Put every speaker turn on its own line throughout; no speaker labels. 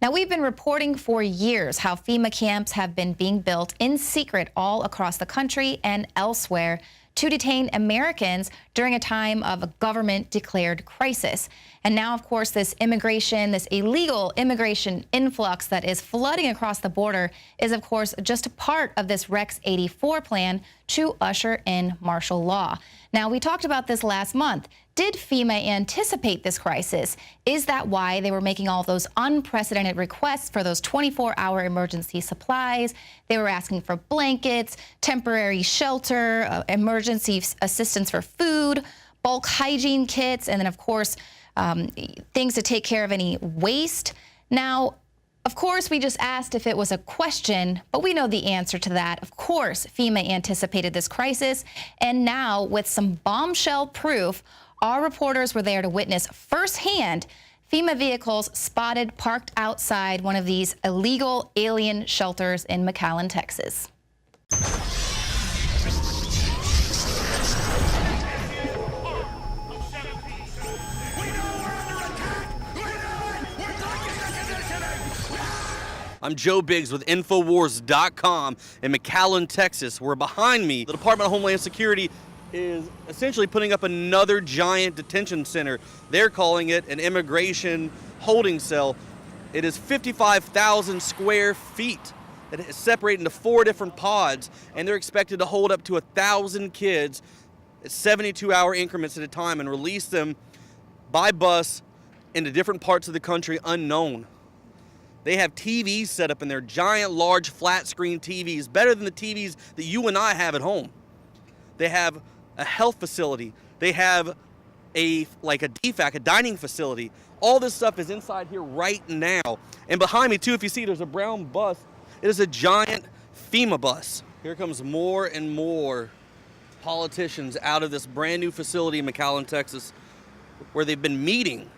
Now, we've been reporting for years how FEMA camps have been being built in secret all across the country and elsewhere to detain Americans during a time of a government-declared crisis. And now, of course, this illegal immigration influx that is flooding across the border is, of course, just a part of this Rex 84 plan to usher in martial law. Now, we talked about this last month. Did FEMA anticipate this crisis? Is that why they were making all those unprecedented requests for those 24-hour emergency supplies? They were asking for blankets, temporary shelter, emergency assistance for food, bulk hygiene kits, and then, of course, things to take care of any waste. Now, of course, we just asked if it was a question, but we know the answer to that. Of course, FEMA anticipated this crisis, and now with some bombshell proof, our reporters were there to witness firsthand FEMA vehicles spotted parked outside one of these illegal alien shelters in McAllen, Texas.
I'm Joe Biggs with INFOWARS.com in McAllen, Texas, where behind me, the Department of Homeland Security is essentially putting up another giant detention center. They're calling it an immigration holding cell. It is 55,000 square feet. It is separated into 4 different pods, and they're expected to hold up to 1,000 kids at 72-hour increments at a time and release them by bus into different parts of the country unknown. They have TVs set up in there, giant, large, flat-screen TVs, better than the TVs that you and I have at home. They have a health facility. They have a DFAC, a dining facility. All this stuff is inside here right now. And behind me, too, if you see, there's a brown bus. It is a giant FEMA bus. Here comes more and more politicians out of this brand new facility in McAllen, Texas, where they've been meeting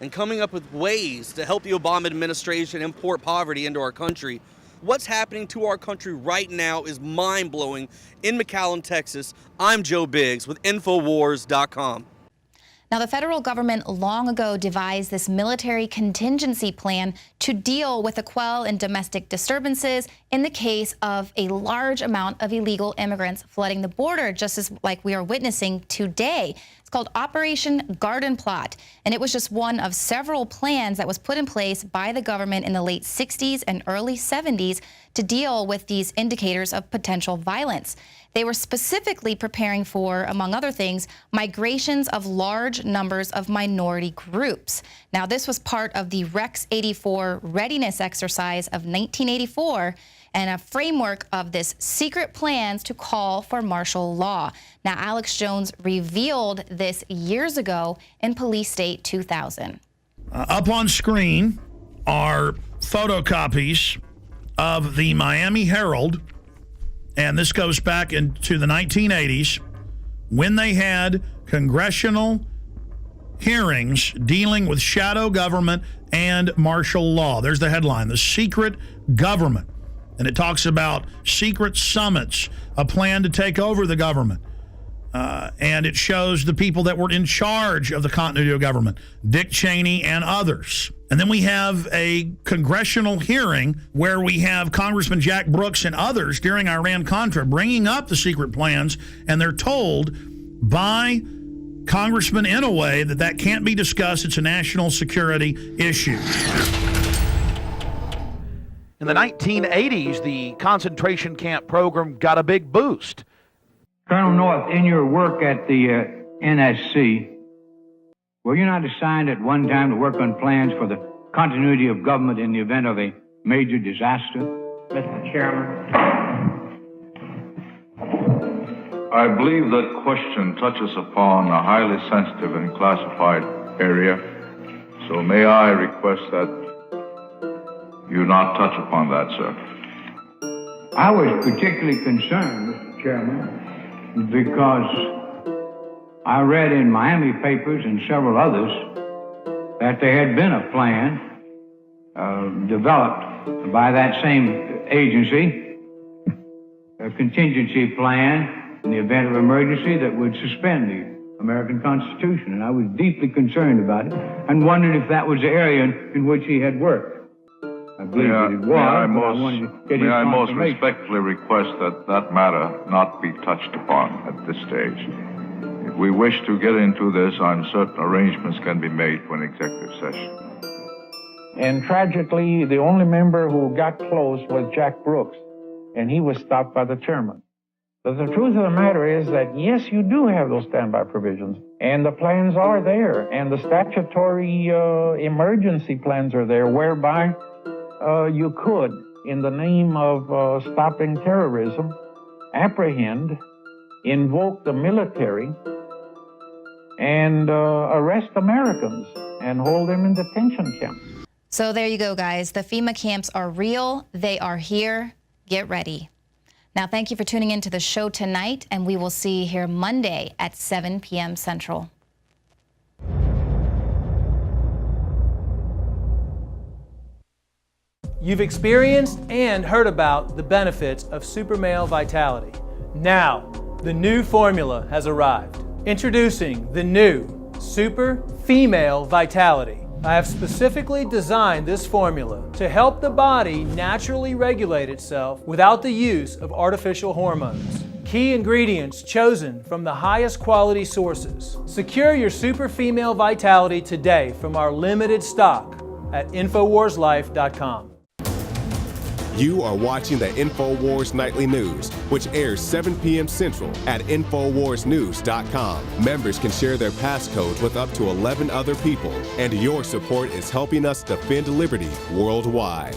and coming up with ways to help the Obama administration import poverty into our country. What's happening to our country right now is mind-blowing. In McAllen, Texas, I'm Joe Biggs with INFOWARS.com.
Now, the federal government long ago devised this military contingency plan to deal with the quell and domestic disturbances in the case of a large amount of illegal immigrants flooding the border, just as like we are witnessing today. It's called Operation Garden Plot, and it was just one of several plans that was put in place by the government in the late 60s and early 70s to deal with these indicators of potential violence. They were specifically preparing for, among other things, migrations of large numbers of minority groups. Now, this was part of the Rex 84 readiness exercise of 1984 and a framework of this secret plans to call for martial law. Now, Alex Jones revealed this years ago in Police State 2000.
Up on screen are photocopies of the Miami Herald, and this goes back into the 1980s when they had congressional hearings dealing with shadow government and martial law. There's the headline, The Secret Government. And it talks about secret summits, a plan to take over the government. And it shows the people that were in charge of the continuity of government, Dick Cheney and others. And then we have a congressional hearing where we have Congressman Jack Brooks and others during Iran-Contra bringing up the secret plans, and they're told by Congressman Inouye that can't be discussed. It's a national security issue.
In the 1980s, the concentration camp program got a big boost.
Colonel North, in your work at the NSC, were you not assigned at one time to work on plans for the continuity of government in the event of a major disaster?
Mr. Chairman.
I believe that question touches upon a highly sensitive and classified area, so may I request that you not touch upon that, sir.
I was particularly concerned, Mr. Chairman, because I read in Miami papers and several others that there had been a plan developed by that same agency, a contingency plan in the event of emergency that would suspend the American Constitution. And I was deeply concerned about it and wondered if that was the area in which he had worked. I believe that it was, but I wanted to get his
may I most
confirmation.
respectfully request that that matter not be touched upon at this stage. If we wish to get into this, I'm certain arrangements can be made for an executive session.
And tragically, the only member who got close was Jack Brooks, and he was stopped by the chairman. But the truth of the matter is that, yes, you do have those standby provisions, and the plans are there, and the statutory emergency plans are there, whereby you could, in the name of stopping terrorism, apprehend, invoke the military, and arrest Americans and hold them in detention camps.
So there you go, guys. The FEMA camps are real. They are here. Get ready. Now, thank you for tuning into the show tonight, and we will see you here Monday at 7 p.m. Central.
You've experienced and heard about the benefits of super male vitality. Now, the new formula has arrived. Introducing the new Super Female Vitality. I have specifically designed this formula to help the body naturally regulate itself without the use of artificial hormones. Key ingredients chosen from the highest quality sources. Secure your Super Female Vitality today from our limited stock at InfoWarsLife.com.
You are watching the InfoWars Nightly News, which airs 7 p.m. Central at InfoWarsNews.com. Members can share their passcodes with up to 11 other people, and your support is helping us defend liberty worldwide.